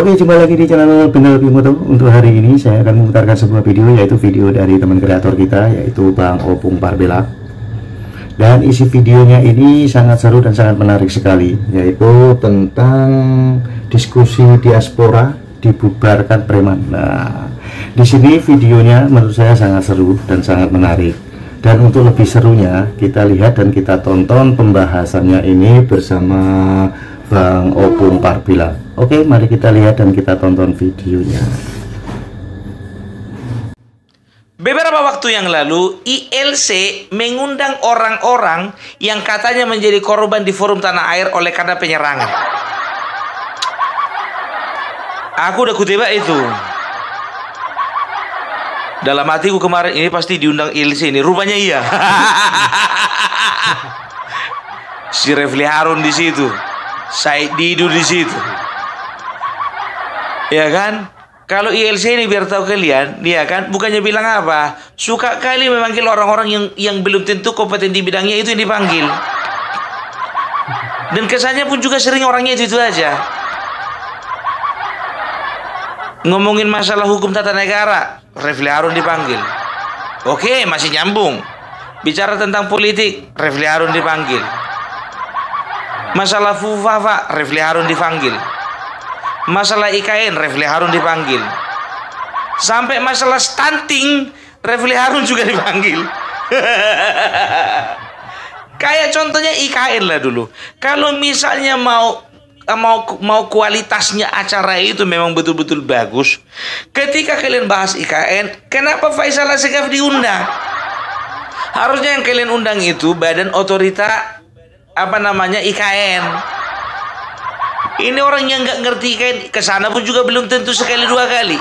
Oke, jumpa lagi di channel Penelope Moto. Untuk hari ini saya akan memutarkan sebuah video, yaitu video dari teman kreator kita, yaitu Bang Opung Parbela. Dan isi videonya ini sangat seru dan sangat menarik sekali, yaitu tentang diskusi diaspora dibubarkan preman. Nah, di sini videonya menurut saya sangat seru dan sangat menarik. Dan untuk lebih serunya, kita lihat dan kita tonton pembahasannya ini bersama Bang Opung Parbela. Oke, mari kita lihat dan kita tonton videonya. Beberapa waktu yang lalu, ILC mengundang orang-orang yang katanya menjadi korban di forum tanah air oleh karena penyerangan. Aku udah kutebak itu. Dalam hatiku kemarin, ini pasti diundang ILC ini. Rupanya iya. Si Refli Harun di situ, Said Didu di situ. Ya kan? Kalau ILC ini biar tahu kalian, dia kan bukannya bilang apa, suka kali memanggil orang-orang yang belum tentu kompeten di bidangnya itu yang dipanggil. Dan kesannya pun juga sering orangnya itu aja. Ngomongin masalah hukum tata negara, Refli Harun dipanggil. Oke, masih nyambung. Bicara tentang politik, Refli Harun dipanggil. Masalah FUFAFA, Refli Harun dipanggil. Masalah IKN, Refli Harun dipanggil. Sampai masalah stunting, Refli Harun juga dipanggil. Kayak contohnya IKN lah dulu. Kalau misalnya mau kualitasnya acara itu memang betul-betul bagus, ketika kalian bahas IKN, kenapa Faisal Assegaf diundang? Harusnya yang kalian undang itu badan otorita IKN. Ini orang yang nggak ngerti IKN, kesana pun juga belum tentu sekali dua kali.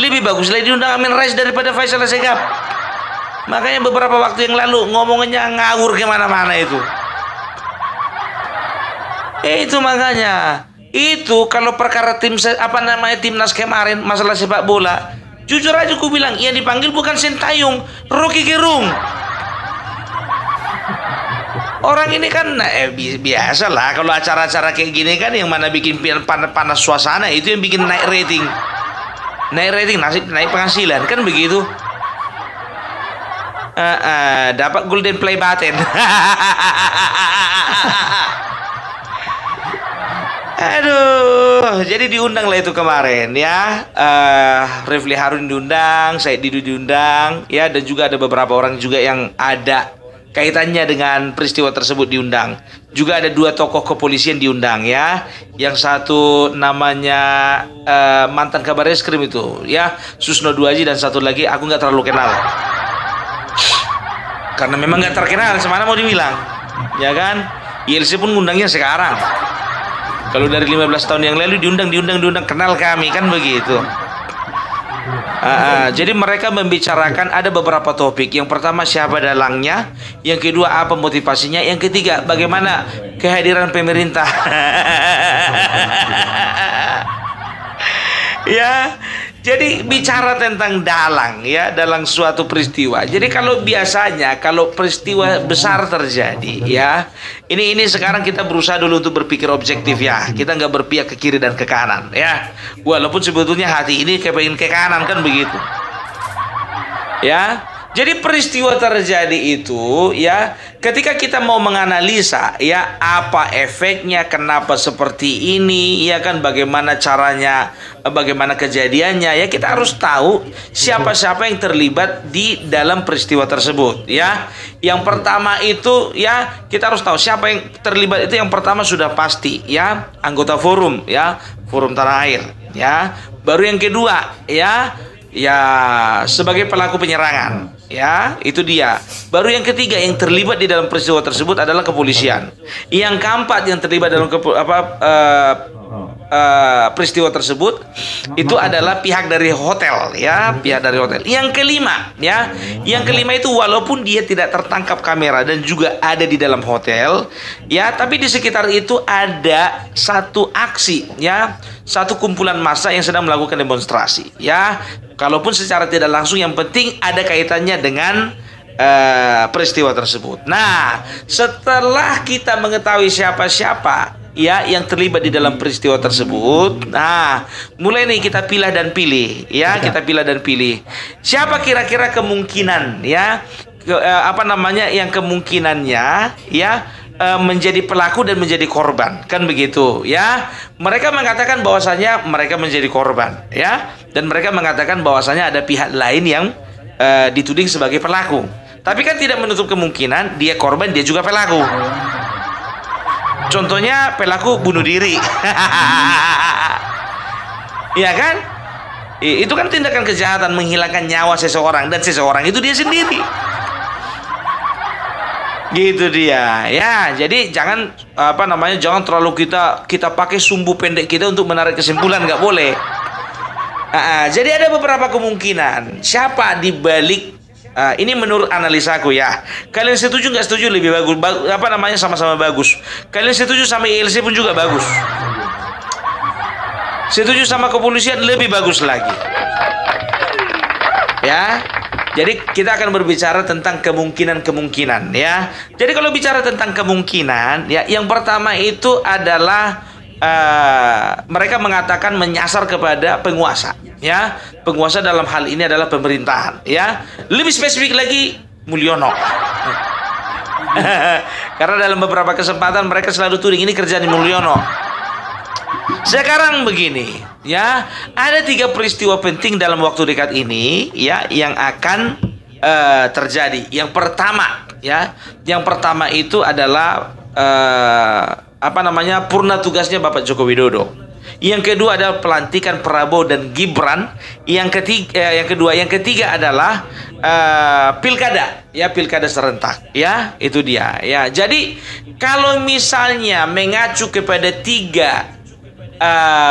Lebih bagus lagi diundang Amin Rais daripada Faisal Assegaf. Makanya beberapa waktu yang lalu ngomongnya ngawur kemana-mana itu. Itu makanya. Itu kalau perkara timnas kemarin masalah sepak bola, jujur aja ku bilang yang dipanggil bukan Sintayong, Rocky Gerung. Orang ini kan biasa lah kalau acara-acara kayak gini kan, yang mana bikin panas suasana itu yang bikin naik rating. Naik penghasilan kan begitu. Dapat golden play button. Aduh, jadi diundang lah itu kemarin ya. Refli Harun diundang, Said Didu diundang ya, dan juga ada beberapa orang juga yang ada kaitannya dengan peristiwa tersebut diundang. Juga ada dua tokoh kepolisian diundang ya. Yang satu namanya mantan kabar eskrim itu ya, Susno Duaji, dan satu lagi aku nggak terlalu kenal. Karena memang nggak terkenal, semana mau dibilang ya kan. ILC pun ngundangnya sekarang. Kalau dari 15 tahun yang lalu diundang, kenal kami kan begitu. Jadi mereka membicarakan ada beberapa topik. Yang pertama siapa dalangnya, yang kedua apa motivasinya, yang ketiga bagaimana kehadiran pemerintah. Ya, jadi bicara tentang dalang ya, dalam suatu peristiwa. Jadi kalau biasanya kalau peristiwa besar terjadi ya, ini sekarang kita berusaha dulu untuk berpikir objektif ya. Kita nggak berpihak ke kiri dan ke kanan ya. Walaupun sebetulnya hati ini kepengen ke kanan kan begitu. Ya. Jadi peristiwa terjadi itu ya, ketika kita mau menganalisa ya apa efeknya, kenapa seperti ini ya kan, bagaimana caranya, bagaimana kejadiannya ya, kita harus tahu siapa-siapa yang terlibat di dalam peristiwa tersebut ya. Yang pertama itu ya, kita harus tahu siapa yang terlibat itu. Yang pertama sudah pasti ya, anggota forum ya, forum tanah air ya. Baru yang kedua ya sebagai pelaku penyerangan ya, itu dia. Baru yang ketiga yang terlibat di dalam peristiwa tersebut adalah kepolisian. Yang keempat yang terlibat dalam peristiwa tersebut itu adalah pihak dari hotel ya, pihak dari hotel. Yang kelima ya, yang kelima itu walaupun dia tidak tertangkap kamera dan juga ada di dalam hotel ya, tapi di sekitar itu ada satu aksi ya, satu kumpulan massa yang sedang melakukan demonstrasi ya. Kalaupun secara tidak langsung, yang penting ada kaitannya dengan peristiwa tersebut. Nah, setelah kita mengetahui siapa-siapa ya yang terlibat di dalam peristiwa tersebut. Nah, mulai nih kita pilih dan pilih, ya, kita pilih dan pilih. Siapa kira-kira kemungkinan, ya, yang kemungkinannya, ya, menjadi pelaku dan menjadi korban, kan begitu, ya. Mereka mengatakan bahwasanya mereka menjadi korban, ya, dan mereka mengatakan bahwasanya ada pihak lain yang dituding sebagai pelaku. Tapi kan tidak menutup kemungkinan dia korban, dia juga pelaku. Contohnya pelaku bunuh diri. Ya kan? Itu kan tindakan kejahatan, menghilangkan nyawa seseorang, dan seseorang itu dia sendiri. Gitu dia. Ya, jadi jangan jangan terlalu kita pakai sumbu pendek kita untuk menarik kesimpulan, nggak boleh. Jadi ada beberapa kemungkinan siapa di balik. Ini menurut analisaku, ya. Kalian setuju nggak setuju lebih bagus. Sama-sama bagus. Kalian setuju sama ILC pun juga bagus. Setuju sama kepolisian lebih bagus lagi. Ya. Jadi kita akan berbicara tentang kemungkinan-kemungkinan, ya. Jadi kalau bicara tentang kemungkinan, ya, yang pertama itu adalah mereka mengatakan menyasar kepada penguasa, ya. Penguasa dalam hal ini adalah pemerintahan, ya. Lebih spesifik lagi Mulyono. Karena dalam beberapa kesempatan mereka selalu tuding ini kerjaan Mulyono. Sekarang begini, ya, ada 3 peristiwa penting dalam waktu dekat ini, ya, yang akan terjadi. Yang pertama itu adalah purna tugasnya Bapak Joko Widodo. Yang kedua adalah pelantikan Prabowo dan Gibran. Yang ketiga adalah pilkada, ya, pilkada serentak, ya, itu dia, ya. Jadi kalau misalnya mengacu kepada 3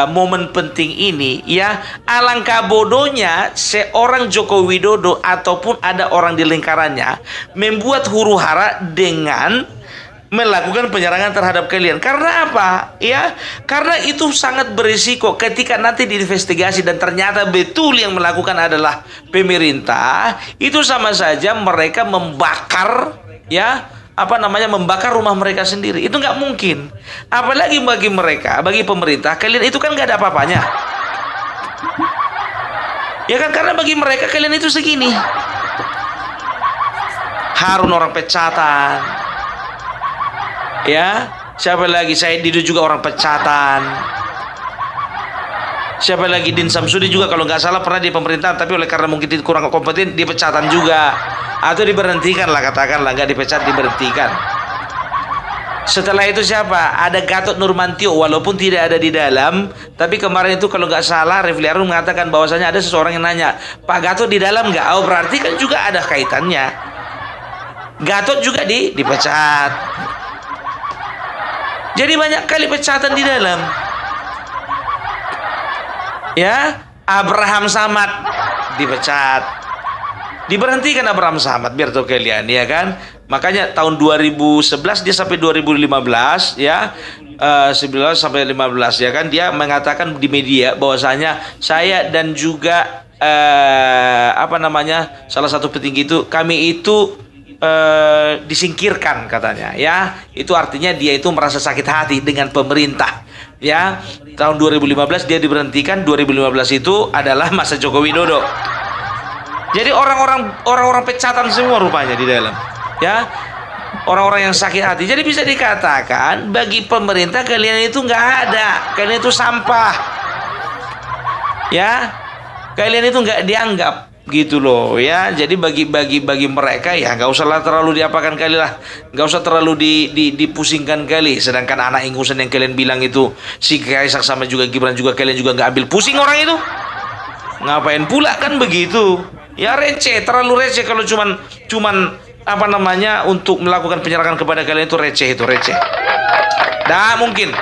momen penting ini, ya, alangkah bodohnya seorang Joko Widodo ataupun ada orang di lingkarannya membuat huru-hara dengan melakukan penyerangan terhadap kalian. Karena apa? Ya, karena itu sangat berisiko ketika nanti diinvestigasi dan ternyata betul yang melakukan adalah pemerintah. Itu sama saja mereka membakar, ya, membakar rumah mereka sendiri. Itu nggak mungkin. Apalagi bagi mereka, bagi pemerintah, kalian itu kan nggak ada apa-apanya. Ya kan, karena bagi mereka kalian itu segini. Harun orang pecatan. Ya, siapa lagi? Said Didu juga orang pecatan. Siapa lagi? Din Samsudi juga kalau nggak salah pernah di pemerintahan, tapi oleh karena mungkin kurang kompeten dipecatan juga, atau diberhentikan lah, katakanlah, nggak dipecat, diberhentikan. Setelah itu siapa? Ada Gatot Nurmantio, walaupun tidak ada di dalam, tapi kemarin itu kalau nggak salah Refli Harun mengatakan bahwasanya ada seseorang yang nanya, Pak Gatot di dalam nggak? Oh, berarti kan juga ada kaitannya. Gatot juga dipecat. Jadi banyak kali pecatan di dalam. Ya, Abraham Samad dipecat. Diberhentikan Abraham Samad, biar tahu kalian, ya kan. Makanya tahun 2011 dia sampai 2015, ya. 11 sampai 15, ya kan, dia mengatakan di media bahwasanya saya dan juga salah satu petinggi itu, kami itu disingkirkan, katanya, ya. Itu artinya dia itu merasa sakit hati dengan pemerintah, ya. Tahun 2015 dia diberhentikan. 2015 itu adalah masa Joko Widodo. Jadi orang-orang pecatan semua rupanya di dalam, ya. Orang-orang yang sakit hati. Jadi bisa dikatakan bagi pemerintah kalian itu nggak ada, kalian itu sampah, ya. Kalian itu nggak dianggap, gitu loh, ya. Jadi bagi mereka, ya, nggak usahlah terlalu diapakan kali lah, nggak usah terlalu dipusingkan kali. Sedangkan anak ingusan yang kalian bilang itu si Kaisang sama juga Gibran juga, kalian juga nggak ambil pusing orang itu. Ngapain pula, kan begitu, ya. Receh, terlalu receh kalau cuman untuk melakukan penyerangan kepada kalian itu receh, itu receh. Nah, mungkin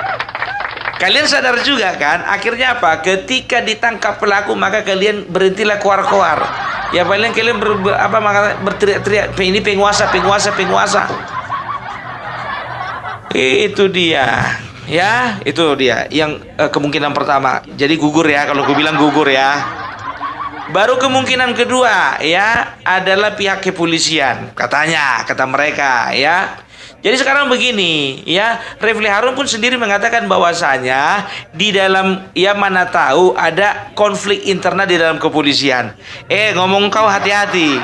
kalian sadar juga kan, akhirnya apa? Ketika ditangkap pelaku, maka kalian berhentilah koar-koar. Ya, paling kalian berteriak-teriak, ini penguasa. Itu dia, ya, itu dia yang kemungkinan pertama. Jadi gugur, ya, kalau gue bilang gugur, ya. Baru kemungkinan kedua, ya, adalah pihak kepolisian, kata mereka, ya. Jadi sekarang begini, ya, Refli Harun pun sendiri mengatakan bahwasanya di dalam, ya, mana tahu ada konflik internal di dalam kepolisian. Ngomong kau hati-hati.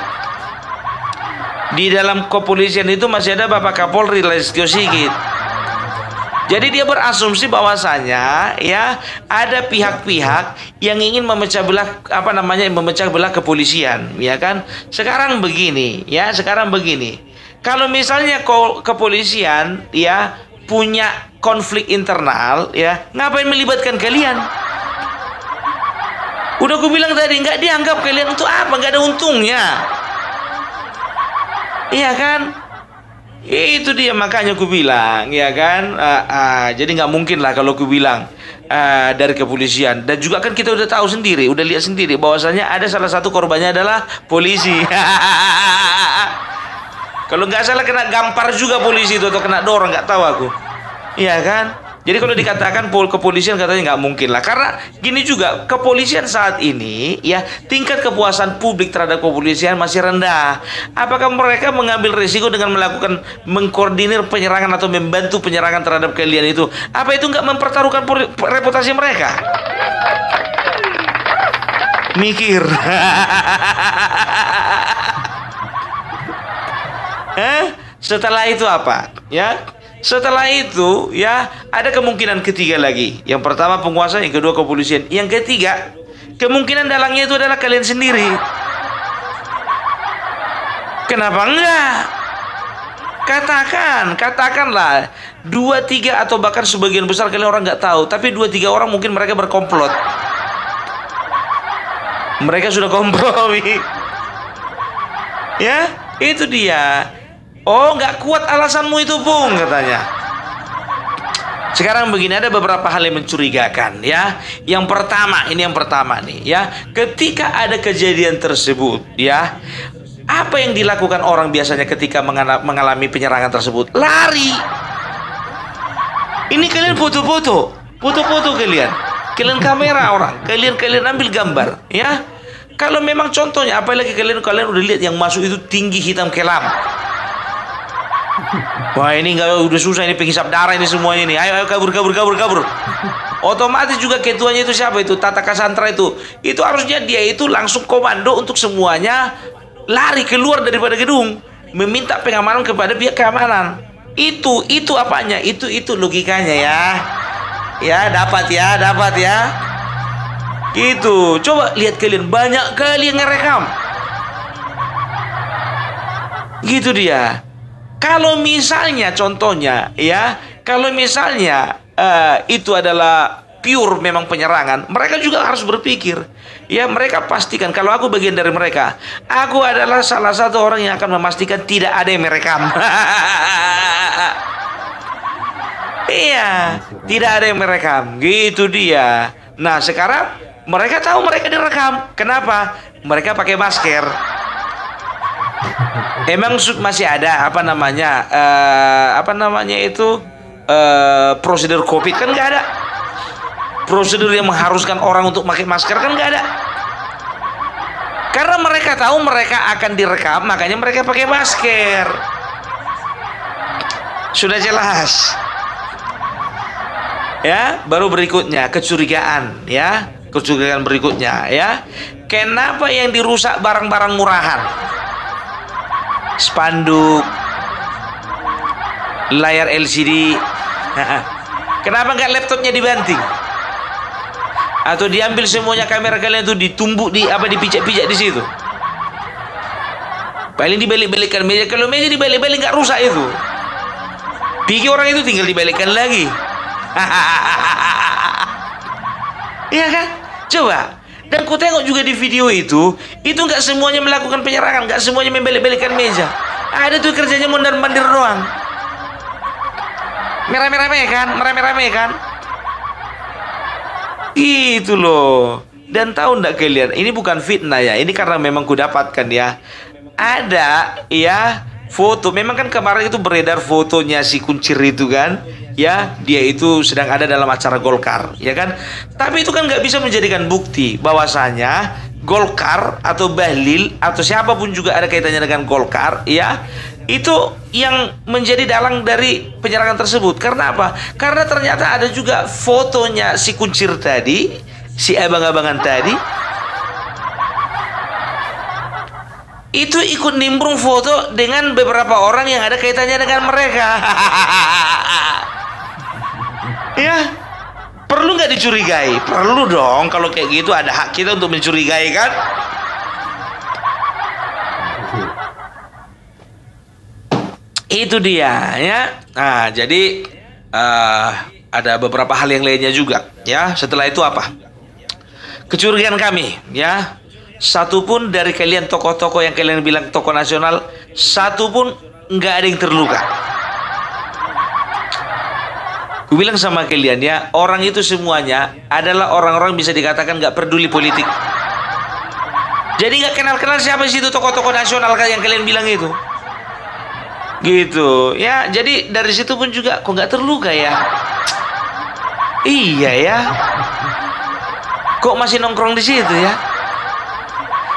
Di dalam kepolisian itu masih ada Bapak Kapolri Listio Sigit. Jadi dia berasumsi bahwasanya, ya, ada pihak-pihak yang ingin memecah belah, memecah belah kepolisian, ya kan? Sekarang begini, ya, kalau misalnya kepolisian, ya, punya konflik internal, ya, ngapain melibatkan kalian? Udah aku bilang tadi, nggak dianggap kalian untuk apa, nggak ada untungnya, iya kan? Itu dia, makanya aku bilang, ya kan? Jadi nggak mungkin lah kalau aku bilang dari kepolisian. Dan juga kan kita udah tahu sendiri, udah lihat sendiri bahwasanya ada salah satu korbannya adalah polisi. Kalau nggak salah kena gampar juga polisi itu, atau kena dorong, nggak tahu aku. Iya kan? Jadi kalau dikatakan kepolisian, katanya nggak mungkin lah. Karena gini juga, kepolisian saat ini, ya, tingkat kepuasan publik terhadap kepolisian masih rendah. Apakah mereka mengambil risiko dengan mengkoordinir penyerangan atau membantu penyerangan terhadap kalian itu? Apa itu nggak mempertaruhkan reputasi mereka? Mikir. Setelah itu apa? Ya. Setelah itu, ya, ada kemungkinan ketiga lagi. Yang pertama penguasa, yang kedua kepolisian. Yang ketiga, kemungkinan dalangnya itu adalah kalian sendiri. Kenapa enggak? Katakanlah 2-3 atau bahkan sebagian besar kalian orang nggak tahu, tapi 2-3 orang mungkin mereka berkomplot. Mereka sudah kompromi. Ya, itu dia. Oh, nggak kuat alasanmu itu, Bung, katanya. Sekarang begini, ada beberapa hal yang mencurigakan, ya. Yang pertama nih, ya. Ketika ada kejadian tersebut, ya, apa yang dilakukan orang biasanya ketika mengalami penyerangan tersebut? Lari. Ini kalian foto-foto kalian kamera orang, kalian ambil gambar, ya. Kalau memang contohnya, apalagi kalian udah lihat yang masuk itu tinggi, hitam kelam. Wah, ini udah susah ini, penghisap darah ini semuanya ini. Ayo kabur. Otomatis juga ketuanya itu siapa itu? Tata Cassandra itu harusnya dia itu langsung komando untuk semuanya lari keluar daripada gedung, meminta pengamanan kepada pihak keamanan. Itu apanya? Itu logikanya, ya. Ya, dapat ya. Gitu. Coba lihat kalian, banyak kali yang ngerekam. Gitu dia. Kalau misalnya contohnya, ya, itu adalah pure memang penyerangan, mereka juga harus berpikir, ya, mereka pastikan, kalau aku bagian dari mereka, aku adalah salah satu orang yang akan memastikan tidak ada yang merekam. Iya, tidak ada yang merekam, gitu dia. Nah, sekarang mereka tahu mereka direkam. Kenapa? Mereka pakai masker. Emang masih ada prosedur COVID kan nggak ada. Prosedur yang mengharuskan orang untuk pakai masker kan nggak ada. Karena mereka tahu mereka akan direkam, makanya mereka pakai masker. Sudah jelas. Ya, baru berikutnya kecurigaan, ya. Kecurigaan berikutnya, ya. Kenapa yang dirusak barang-barang murahan? Spanduk, layar LCD. Kenapa nggak laptopnya dibanting? Atau diambil semuanya kamera kalian itu ditumbuk dipijak-pijak di situ? Paling dibalik-balikkan meja. Kalau meja dibalik-balik nggak rusak itu. Pikir orang itu tinggal dibalikkan lagi. Iya kan? Coba. Dan ku tengok juga di video itu nggak semuanya melakukan penyerangan, nggak semuanya membalik-balikkan meja. Ada tuh kerjanya mondar-mandir doang. Merah-merah kan? Gitu loh. Dan tahu nggak kalian, ini bukan fitnah ya, ini karena memang ku dapatkan, ya. Ada, ya, foto. Memang kan kemarin itu beredar fotonya si Kuncir itu kan, ya, dia itu sedang ada dalam acara Golkar, ya kan. Tapi itu kan nggak bisa menjadikan bukti bahwasanya Golkar atau Bahlil atau siapapun juga ada kaitannya dengan Golkar, ya, itu yang menjadi dalang dari penyerangan tersebut. Karena apa? Karena ternyata ada juga fotonya si kuncir tadi, si abang-abangan tadi, itu ikut nimbrung foto dengan beberapa orang yang ada kaitannya dengan mereka. Ya, perlu nggak dicurigai? Perlu dong, kalau kayak gitu ada hak kita untuk mencurigai kan? Itu dia, ya. Nah, jadi ada beberapa hal yang lainnya juga, ya. Setelah itu apa? Kecurigaan kami, ya. Satu pun dari kalian tokoh-tokoh yang kalian bilang tokoh nasional, satu pun nggak ada yang terluka. Ku bilang sama kalian, ya, orang itu semuanya adalah orang-orang bisa dikatakan nggak peduli politik. Jadi nggak kenal-kenal siapa sih itu tokoh-tokoh nasional yang kalian bilang itu. Gitu, ya. Jadi dari situ pun juga kok nggak terluka ya. Iya ya. Kok masih nongkrong di situ ya?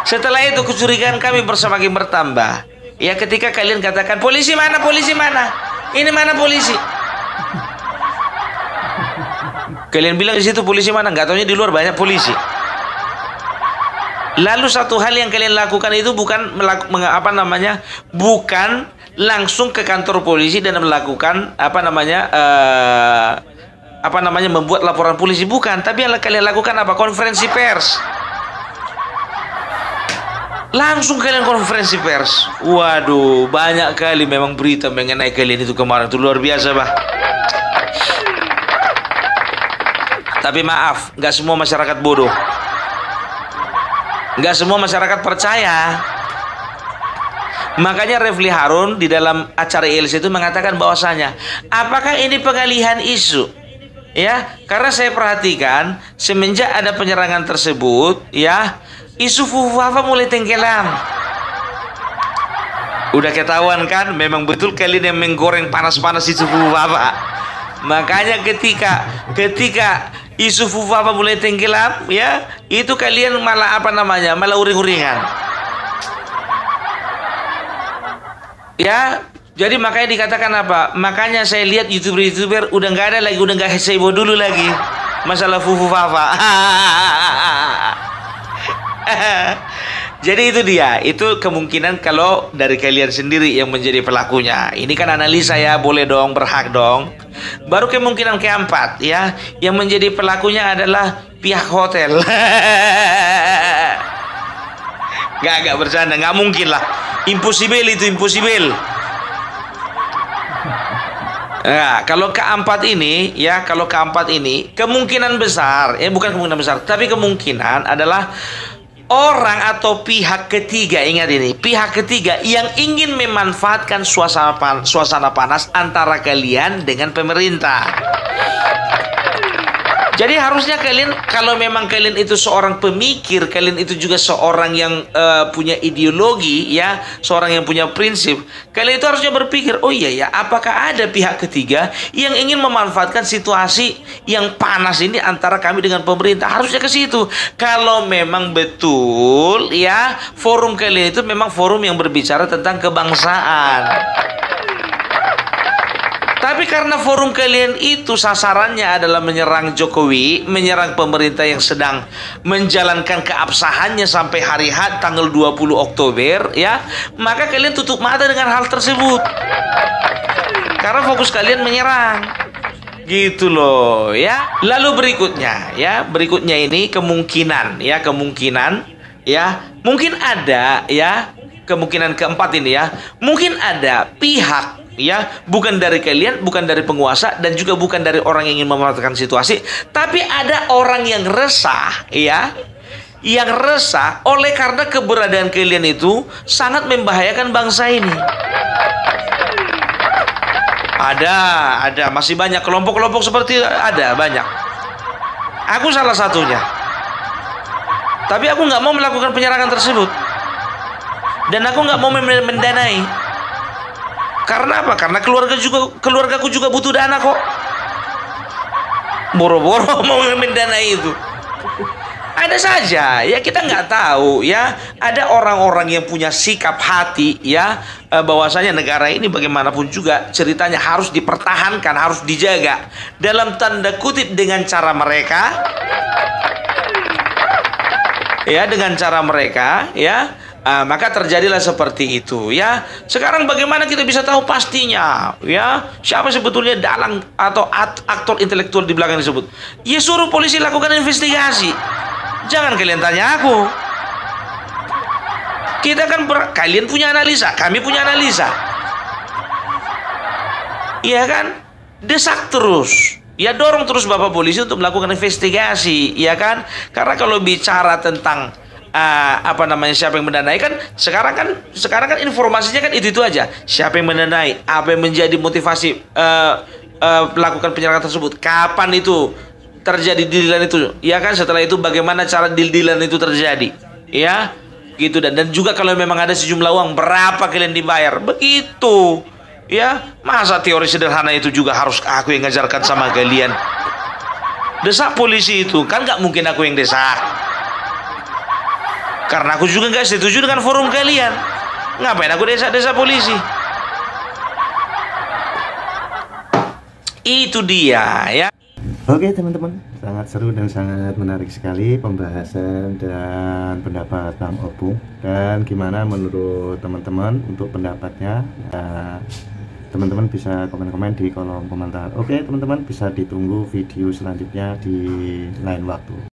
Setelah itu kecurigaan kami semakin bertambah. Ya, ketika kalian katakan polisi mana, polisi mana, ini mana polisi? Kalian bilang di situ polisi mana? Nggak taunya di luar banyak polisi. Lalu satu hal yang kalian lakukan itu bukan bukan langsung ke kantor polisi dan melakukan membuat laporan polisi, bukan. Tapi yang kalian lakukan apa? Konferensi pers. Langsung kalian konferensi pers. Waduh, banyak kali memang berita mengenai kalian itu kemarin, itu luar biasa, bah. Tapi maaf, nggak semua masyarakat bodoh. Nggak semua masyarakat percaya. Makanya Refli Harun di dalam acara ILC itu mengatakan bahwasanya, apakah ini pengalihan isu? Ya, karena saya perhatikan semenjak ada penyerangan tersebut, ya, isu Fufuafa mulai tenggelam. Udah ketahuan kan, memang betul kalian yang menggoreng panas-panas isu Fufuafa. Makanya ketika isu Fufuafa mulai tenggelam, ya, itu kalian malah malah uring-uringan. Ya, jadi makanya dikatakan apa? Makanya saya lihat YouTuber udah nggak ada lagi, udah nggak heboh dulu lagi masalah Fufuafa. Jadi itu dia, itu kemungkinan kalau dari kalian sendiri yang menjadi pelakunya. Ini kan analisa ya, boleh dong, berhak dong. Baru kemungkinan keempat, ya, yang menjadi pelakunya adalah pihak hotel. Gak bercanda, nggak mungkin lah. Impossible itu, impossible. Nah, kalau keempat ini, ya, kemungkinan besar, bukan kemungkinan besar, tapi kemungkinan adalah orang atau pihak ketiga. Ingat ini, pihak ketiga yang ingin memanfaatkan suasana panas antara kalian dengan pemerintah. Jadi harusnya kalian, kalau memang kalian itu seorang pemikir, kalian itu juga seorang yang punya ideologi, ya, seorang yang punya prinsip, kalian itu harusnya berpikir, oh iya ya, apakah ada pihak ketiga yang ingin memanfaatkan situasi yang panas ini antara kami dengan pemerintah? Harusnya ke situ. Kalau memang betul, ya, forum kalian itu memang forum yang berbicara tentang kebangsaan. Tapi karena forum kalian itu sasarannya adalah menyerang Jokowi, menyerang pemerintah yang sedang menjalankan keabsahannya sampai hari H tanggal 20 Oktober, ya, maka kalian tutup mata dengan hal tersebut. Karena fokus kalian menyerang. Gitu loh, ya. Lalu berikutnya, ya, ini kemungkinan, mungkin ada, ya, kemungkinan keempat ini, ya, mungkin ada pihak, ya, bukan dari kalian, bukan dari penguasa, dan juga bukan dari orang yang ingin memanfaatkan situasi, tapi ada orang yang resah, ya, yang resah oleh karena keberadaan kalian itu sangat membahayakan bangsa ini. Ada masih banyak kelompok-kelompok seperti ada banyak. Aku salah satunya. Tapi aku nggak mau melakukan penyerangan tersebut, dan aku nggak mau mendanai. Karena apa? Karena keluargaku juga butuh dana kok. Boro-boro mau mendanai itu. Ada saja ya, kita nggak tahu ya. Ada orang-orang yang punya sikap hati ya, bahwasanya negara ini bagaimanapun juga ceritanya harus dipertahankan, harus dijaga dalam tanda kutip dengan cara mereka ya, dengan cara mereka ya. Maka terjadilah seperti itu ya. Sekarang bagaimana kita bisa tahu pastinya ya, siapa sebetulnya dalang atau aktor intelektual di belakang disebut? Ya suruh polisi lakukan investigasi. Jangan kalian tanya aku. Kita kan kalian punya analisa, kami punya analisa. Iya kan? Desak terus. Ya dorong terus Bapak polisi untuk melakukan investigasi, ya kan? Karena kalau bicara tentang siapa yang mendanai, kan sekarang kan informasinya kan itu aja. Siapa yang mendanai, apa yang menjadi motivasi melakukan penyerangan tersebut, kapan itu terjadi deal-dealan itu, ya kan? Setelah itu bagaimana cara deal-dealan itu terjadi, ya gitu. Dan juga kalau memang ada sejumlah uang, berapa kalian dibayar, begitu ya. Masa teori sederhana itu juga harus aku yang ngajarkan sama kalian? Desak polisi itu kan nggak mungkin aku yang desak, karena aku juga nggak setuju dengan forum kalian. Ngapain aku desa-desa polisi? Itu dia ya. Oke teman-teman, sangat seru dan sangat menarik sekali pembahasan dan pendapat Bang Opung. Dan gimana menurut teman-teman untuk pendapatnya? Teman-teman bisa komen-komen di kolom komentar. Oke teman-teman, bisa ditunggu video selanjutnya di lain waktu.